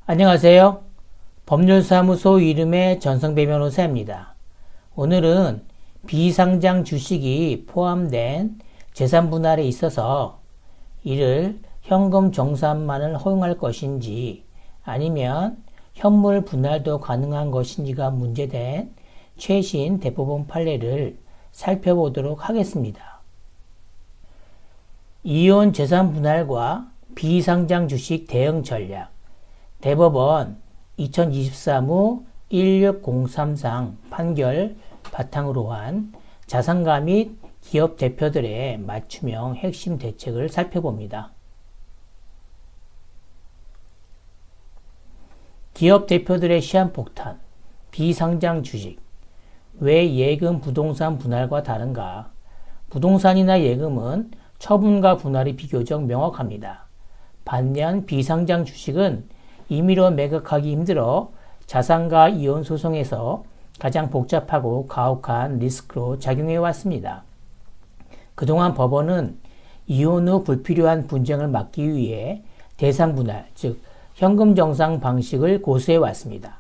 안녕하세요. 법률사무소 이름의 전성배 변호사입니다. 오늘은 비상장 주식이 포함된 재산 분할에 있어서 이를 현금 정산만을 허용할 것인지 아니면 현물 분할도 가능한 것인지가 문제된 최신 대법원 판례를 살펴보도록 하겠습니다. 이혼 재산 분할과 비상장 주식 대응 전략 대법원 2023호 16033 판결 바탕으로 한 자산가 및 기업 대표들의 맞춤형 핵심 대책을 살펴봅니다. 기업 대표들의 시한폭탄, 비상장 주식. 왜 예금 부동산 분할과 다른가? 부동산이나 예금은 처분과 분할이 비교적 명확합니다. 반면 비상장 주식은 임의로 매각하기 힘들어 자산가 이혼 소송에서 가장 복잡하고 가혹한 리스크로 작용해 왔습니다. 그동안 법원은 이혼 후 불필요한 분쟁을 막기 위해 대상 분할, 즉 현금 정산 방식을 고수해 왔습니다.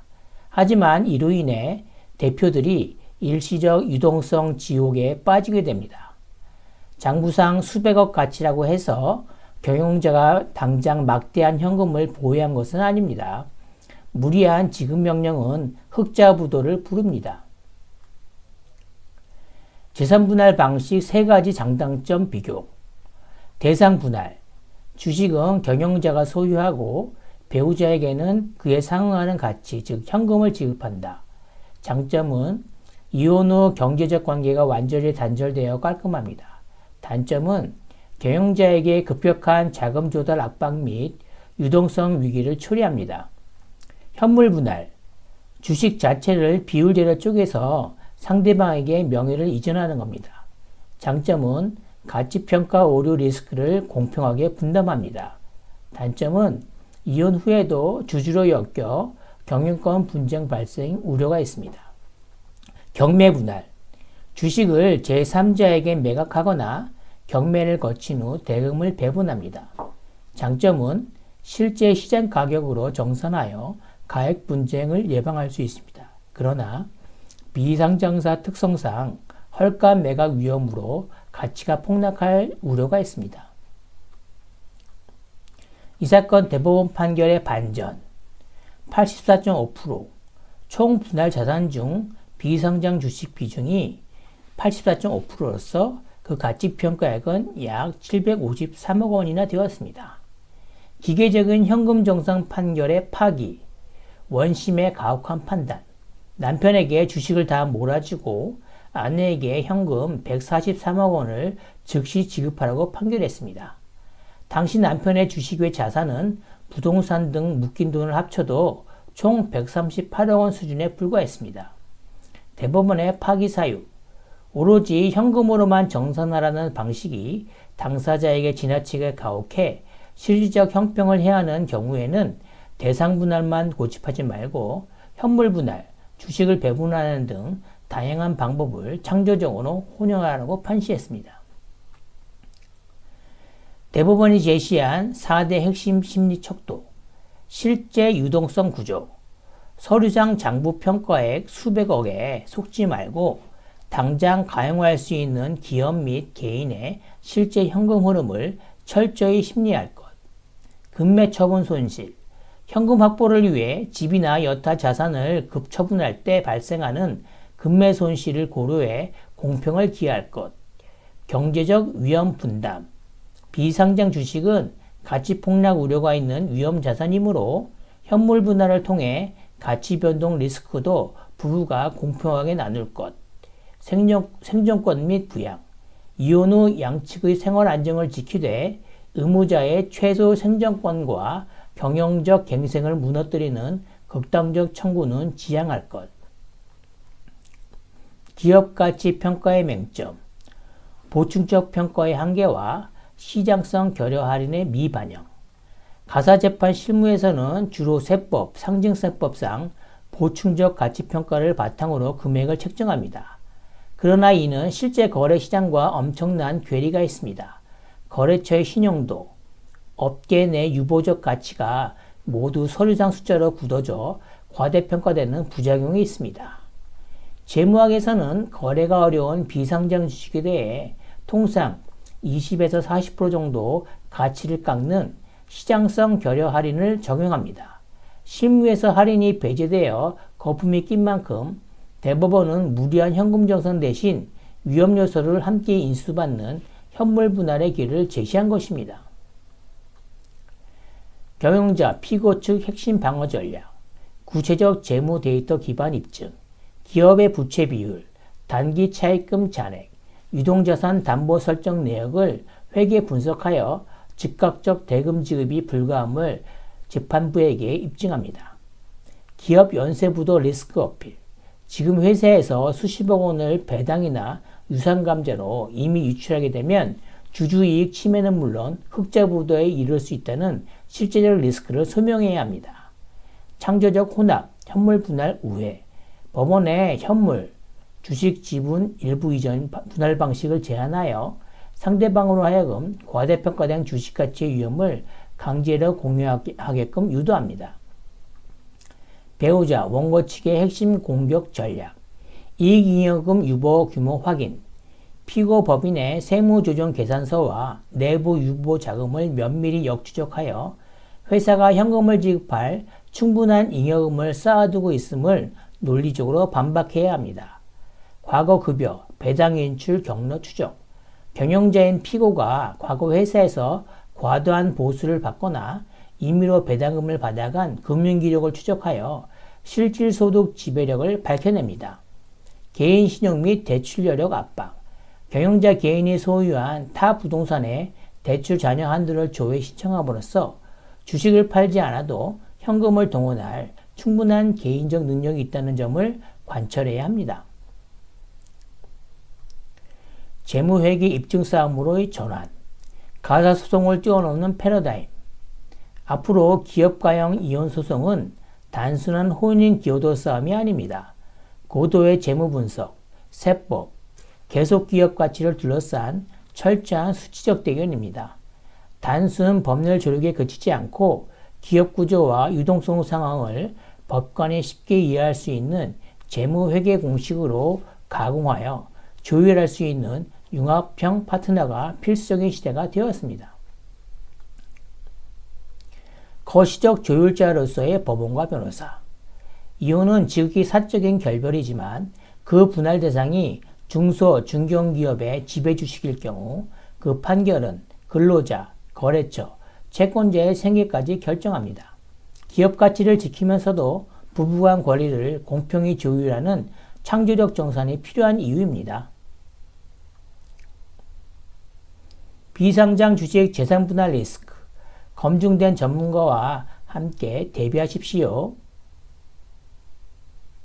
하지만 이로 인해 대표들이 일시적 유동성 지옥에 빠지게 됩니다. 장부상 수백억 가치라고 해서 경영자가 당장 막대한 현금을 보유한 것은 아닙니다. 무리한 지급 명령은 흑자부도를 부릅니다. 재산 분할 방식 3가지 장단점 비교. 대상 분할. 주식은 경영자가 소유하고 배우자에게는 그에 상응하는 가치, 즉 현금을 지급한다. 장점은 이혼 후 경제적 관계가 완전히 단절되어 깔끔합니다. 단점은 경영자에게 급격한 자금 조달 압박 및 유동성 위기를 초래합니다. 현물 분할. 주식 자체를 비율대로 쪼개서 상대방에게 명예를 이전하는 겁니다. 장점은 가치평가 오류 리스크를 공평하게 분담합니다. 단점은 이혼 후에도 주주로 엮여 경영권 분쟁 발생 우려가 있습니다. 경매 분할. 주식을 제3자에게 매각하거나 경매를 거친 후 대금을 배분합니다. 장점은 실제 시장 가격으로 정산하여 가액 분쟁을 예방할 수 있습니다. 그러나 비상장사 특성상 헐값 매각 위험으로 가치가 폭락할 우려가 있습니다. 이 사건 대법원 판결의 반전. 84.5%, 총 분할 자산 중 비상장 주식 비중이 84.5%로서 그 가치평가액은 약 753억 원이나 되었습니다. 기계적인 현금 정산 판결의 파기, 원심의 가혹한 판단, 남편에게 주식을 다 몰아주고 아내에게 현금 143억 원을 즉시 지급하라고 판결했습니다. 당시 남편의 주식 외 자산은 부동산 등 묶인 돈을 합쳐도 총 138억 원 수준에 불과했습니다. 대법원의 파기 사유. 오로지 현금으로만 정산하라는 방식이 당사자에게 지나치게 가혹해 실질적 형평을 해야 하는 경우에는 대상 분할만 고집하지 말고 현물 분할, 주식을 배분하는 등 다양한 방법을 창조적으로 혼용하라고 판시했습니다. 대법원이 제시한 4대 핵심 심리 척도. 실제 유동성 구조. 서류상 장부 평가액 수백억에 속지 말고 당장 가용할 수 있는 기업 및 개인의 실제 현금 흐름을 철저히 심리할 것. 급매 처분 손실. 현금 확보를 위해 집이나 여타 자산을 급처분할 때 발생하는 급매 손실을 고려해 공평을 기할 것. 경제적 위험 분담. 비상장 주식은 가치 폭락 우려가 있는 위험 자산이므로 현물 분할을 통해 가치 변동 리스크도 부부가 공평하게 나눌 것. 생존권 및 부양. 이혼 후 양측의 생활 안정을 지키되 의무자의 최소 생존권과 경영적 갱생을 무너뜨리는 극단적 청구는 지양할 것. 기업 가치 평가의 맹점. 보충적 평가의 한계와 시장성 결여 할인의 미반영. 가사재판 실무에서는 주로 세법, 상징세법상 보충적 가치평가를 바탕으로 금액을 책정합니다. 그러나 이는 실제 거래 시장과 엄청난 괴리가 있습니다. 거래처의 신용도, 업계 내 유보적 가치가 모두 서류상 숫자로 굳어져 과대평가되는 부작용이 있습니다. 재무학에서는 거래가 어려운 비상장 주식에 대해 통상 20에서 40% 정도 가치를 깎는 시장성 결여 할인을 적용합니다. 실무에서 할인이 배제되어 거품이 낀 만큼 대법원은 무리한 현금 정산 대신 위험 요소를 함께 인수받는 현물 분할의 길을 제시한 것입니다. 경영자, 피고 측 핵심 방어 전략, 구체적 재무 데이터 기반 입증, 기업의 부채 비율, 단기 차입금 잔액, 유동자산 담보 설정 내역을 회계 분석하여 즉각적 대금 지급이 불가함을 재판부에게 입증합니다. 기업 연쇄부도 리스크 어필, 지금 회사에서 수십억 원을 배당이나 유상감자로 이미 유출하게 되면 주주이익 침해는 물론 흑자부도에 이를 수 있다는 실제적 리스크를 소명해야 합니다. 창조적 혼합, 현물 분할 우회, 법원의 현물, 주식 지분 일부 이전 분할 방식을 제한하여 상대방으로 하여금 과대평가된 주식가치의 위험을 강제로 공유하게끔 유도합니다. 배우자, 원고 측의 핵심 공격 전략, 이익잉여금 유보 규모 확인, 피고 법인의 세무조정 계산서와 내부 유보 자금을 면밀히 역추적하여 회사가 현금을 지급할 충분한 잉여금을 쌓아두고 있음을 논리적으로 반박해야 합니다. 과거 급여, 배당 인출 경로 추적, 경영자인 피고가 과거 회사에서 과도한 보수를 받거나 임의로 배당금을 받아간 금융기록을 추적하여 실질소득 지배력을 밝혀냅니다. 개인 신용 및 대출 여력 압박, 경영자 개인이 소유한 타 부동산의 대출 잔여 한도를 조회 신청함으로써 주식을 팔지 않아도 현금을 동원할 충분한 개인적 능력이 있다는 점을 관철해야 합니다. 재무회계 입증싸움으로의 전환, 가사소송을 뛰어넘는 패러다임. 앞으로 기업가형 이혼소송은 단순한 혼인 기여도 싸움이 아닙니다. 고도의 재무분석, 세법, 계속기업 가치를 둘러싼 철저한 수치적 대결입니다. 단순 법률 조력에 그치지 않고 기업 구조와 유동성 상황을 법관이 쉽게 이해할 수 있는 재무회계 공식으로 가공하여 조율할 수 있는 융합형 파트너가 필수적인 시대가 되었습니다. 거시적 조율자로서의 법원과 변호사. 이혼은 지극히 사적인 결별이지만 그 분할 대상이 중소, 중견기업의 지배주식일 경우 그 판결은 근로자, 거래처, 채권자의 생계까지 결정합니다. 기업 가치를 지키면서도 부부간 권리를 공평히 조율하는 창조적 정산이 필요한 이유입니다. 비상장 주식 재산 분할 리스크, 검증된 전문가와 함께 대비하십시오.